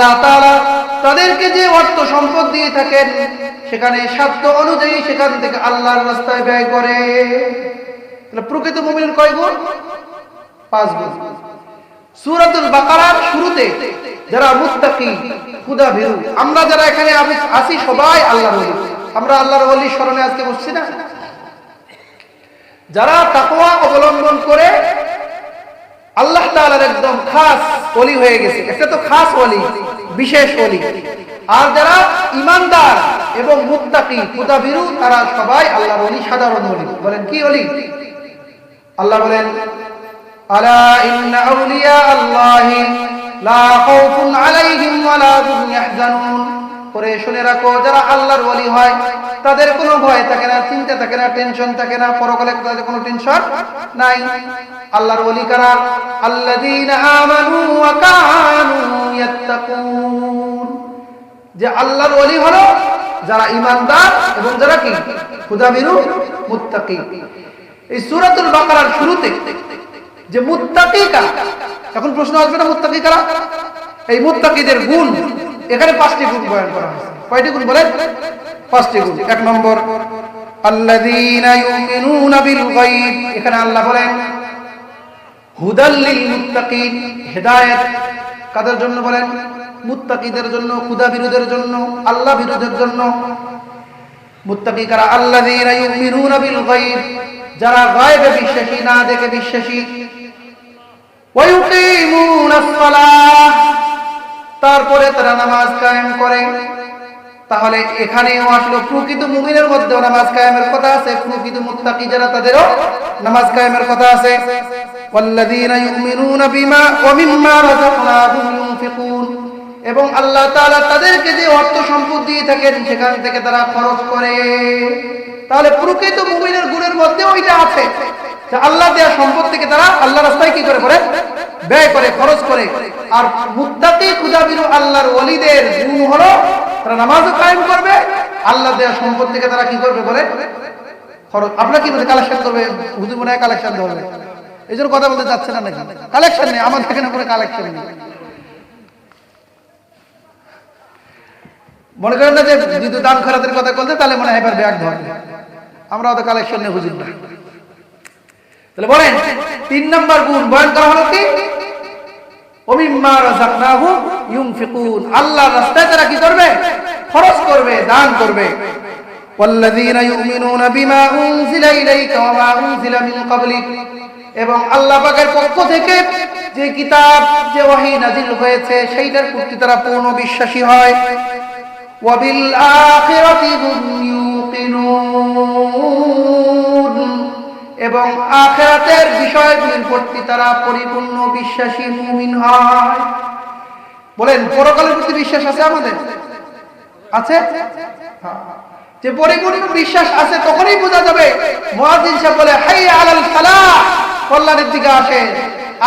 আল্লাহ তাআলা তাদেরকে যে অর্থ সম্পদ দিয়ে থাকেন সেখানে সাধ্য অনুযায়ী সেখান থেকে আল্লাহর রাস্তায় ব্যয় করে। তাহলে প্রকৃত মুমিনের কয় গুণ? 5 গুণ। সূরাতুল বাকারার শুরুতে যারা মুত্তাকি খুদাভীরু, আমরা যারা এখানে আছি সবাই আল্লাহর ওলি। আমরা আল্লাহর ওলির শরণে আজকে বসছি না? যারা তাকওয়া অবলম্বন করে আল্লাহ তাআলার একদম খাস ওলি হয়ে গেছে, এটা তো খাস ওলি, বিশেষ ওলি। আর যারা ঈমানদার এবং মুত্তাকি খুদাভীরু তারা সবাই আল্লাহর ওলি, সাধারণ ওলি। বলেন কি ওলি? আল্লাহ বলেন আলা ইন্না আউলিয়া আল্লাহি লা খাউফুন আলাইহিম ওয়া লা হুম ইয়াহজানুন। পরে শুনে রাখো, যারা আল্লাহর ওলি হয় তাদের কোনো ভয় থাকে না, চিন্তা থাকে না, টেনশন থাকে না, পরকালে তাদের কোনো টেনশন নাই। আল্লাহর ওলি কারা? আল্লাযীনা আমানু ওয়া কানু ইয়াত্তাকুন। যে আল্লাহর ওলি হলো যারা ঈমানদার এবং যারা কি খুদাভীরু মুত্তাকি। এই সূরাতুল বাকারার শুরুতে যে মুত্তাকি কারা, এখন প্রশ্ন আসবে না মুত্তাকি কারা? এই মুত্তাকিদের গুণ এখানে 5টি গুণ বয়ান করা হয়েছে। কয়টি গুণ বলেন? 5টি গুণ। 1 নম্বর আল্লাযীনা ইউমিনুনা বিল গায়ব। এখানে আল্লাহ বলেন হুদাল লিল মুত্তাকিন, হেদায়েত কাদের জন্য বলেন? মুত্তাকিদের জন্য, খুদাভীরুদের জন্য, আল্লাহ ভীরুদের জন্য। মুত্তাকি কারা? আল্লাযীনা ইউমিনুনা বিল গায়ব, যারা গায়বে বিশ্বাসী, না দেখে বিশ্বাসী। ওয়া ইউকিমুনাস সালাহ, তারপরে তারা নামাজ কায়েম করে। তাহলে এখানেও আসলে প্রকৃত মুমিনের মধ্যেও নামাজ কায়েমের কথা আছে, প্রকৃত মুত্তাকি যারা তাদেরও নামাজ কায়েমের কথা আছে। ওয়াল্লাযীনা ইউমিনুনা বিমা ওয়া মিম্মা রাযাকনাহুম ইউনফিকুন, এবং আল্লাহ তাআলা তাদেরকে যে অর্থ সম্পদ দিয়ে থাকেন সেখান থেকে তারা খরচ করে। তাহলে প্রকৃত মুমিনের গুণের মধ্যে ওইটা আছে যে আল্লাহ দেয়া সম্পদ থেকে তারা আল্লাহর রাস্তায় কি করে ব্যয় করে, খরচ করে। আর মুত্তাকি খুদাভীরু আল্লাহর ওলিদের গুণ হলো তারা নামাজও কায়েম করবে, আল্লাহ দেয়া সম্পদ থেকে তারা কি করবে বলে খরচ। আপনারা কি বলে কালেকশন করবে? হুজুর মনে হয় কালেকশন ধরবে, এই জন্য কথা বলতে যাচ্ছে না নাকি? কালেকশন নেই আমাদের এখানে, কোনো কালেকশন নেই। মনে করেন না যে যদি দান খয়রাতের কথা বলতে তাহলে মনে হয় এবার ব্যাগ ধরবে, আমরা অত কালেকশন নিয়ে হুজুর না। তাহলে বলেন 3 নম্বর গুণ বয়ান করা হলো কি? ওমিম্মা রাযাকনাহুম ইউনফিকুন, আল্লাহর রাস্তায় তারা কি করবে? খরচ করবে, দান করবে। ওয়াল্লাযীনা ইউমিনুনা বিমা উনজিলা ইলাইকা ওয়া মা উনজিলা মিন ক্বাবলিক, এবং আল্লাহ পাকের পক্ষ থেকে যে কিতাব, যে ওহী নাযিল হয়েছে সেইটার প্রতি তারা পূর্ণ বিশ্বাসী হয়। ওয়া বিল আখিরাতি হুম ইউকিনুন, এবং আখিরাতের বিষয়গুলির প্রতি তারা পরিপূর্ণ বিশ্বাসী মুমিন হয়। বলেন পরকালের প্রতি বিশ্বাস আছে আমাদের? আছে? যে পরিপূর্ণ বিশ্বাস আছে তখনই বোঝা যাবে। মুয়াজ্জিন সাহেব বলে হাইয়া আলাল ফালাহ, কল্যাণের দিকে আসে,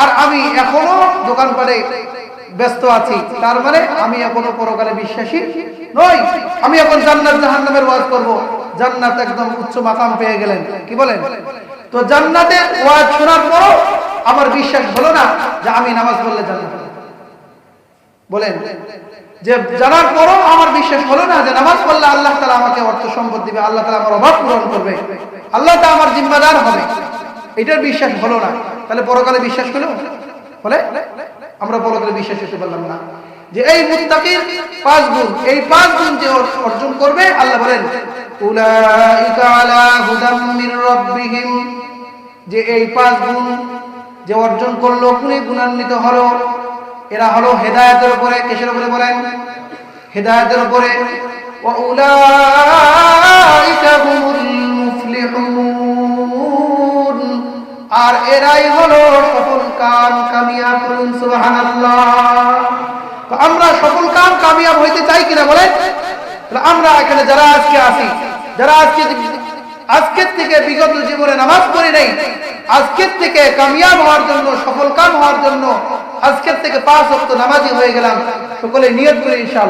আর আমি এখনো দোকানপাটে ব্যস্ত আছি, তার মানে আমি এখনো পরকালে বিশ্বাসী নই। আমি এখন জান্নাত জাহান্নামের ওয়াজ করব, জান্নাত একদম উচ্চ মাকাম পেয়ে গেলেন, কি বলেন? তো জান্নাতের ওয়াজ শোনার পরও আমার বিশ্বাস হলো না যে আমি নামাজ পড়লে জান্নাত পাবো। বলেন যে জানার পরও আমার বিশ্বাস হলো না যে নামাজ পড়লে আল্লাহ তাআলা আমাকে অর্থ সম্পদ দিবে, আল্লাহ তাআলা আমার অভাব পূরণ করবে, আল্লাহ তাআলা আমার জিম্মাদার হবে, এটার বিশ্বাস হলো না। তাহলে পরকালে বিশ্বাস হলো? বলে আমরা পরকালে বিশ্বাস করতে পারলাম না। যে এই মুত্তাকির 5 গুণ, এই 5 গুণ যে অর্জন করবে, আল্লাহ বলেন উলাইকা আলা হুদাম মির রাব্বিহিম, যে এই 5 গুণ যে অর্জন করলো, গুণান্বিত হলো, এরা হলো হেদায়েতের উপরে। কিসের উপরে বলেন? হেদায়েতের উপরে। ওয়া উলাইকা হুমুল মুফলিহুন, আর এরাই হলো সফল কাম কামিয়াব। বলুন সুবহানাল্লাহ। তো আমরা সফল কাম কামিয়াব হইতে চাই কিনা বলেন? আমরা এখানে যারা আজকে আছি, যারা আজকের থেকে বিগত জীবনে নামাজ পড়ি নাই, আজকের থেকে কামিয়াব হওয়ার জন্য, সফল কাম হওয়ার জন্য আজকের থেকে 5 ওয়াক্ত নামাজি হয়ে গেলাম, সকলে নিয়ত করি ইনশাআল্লাহ।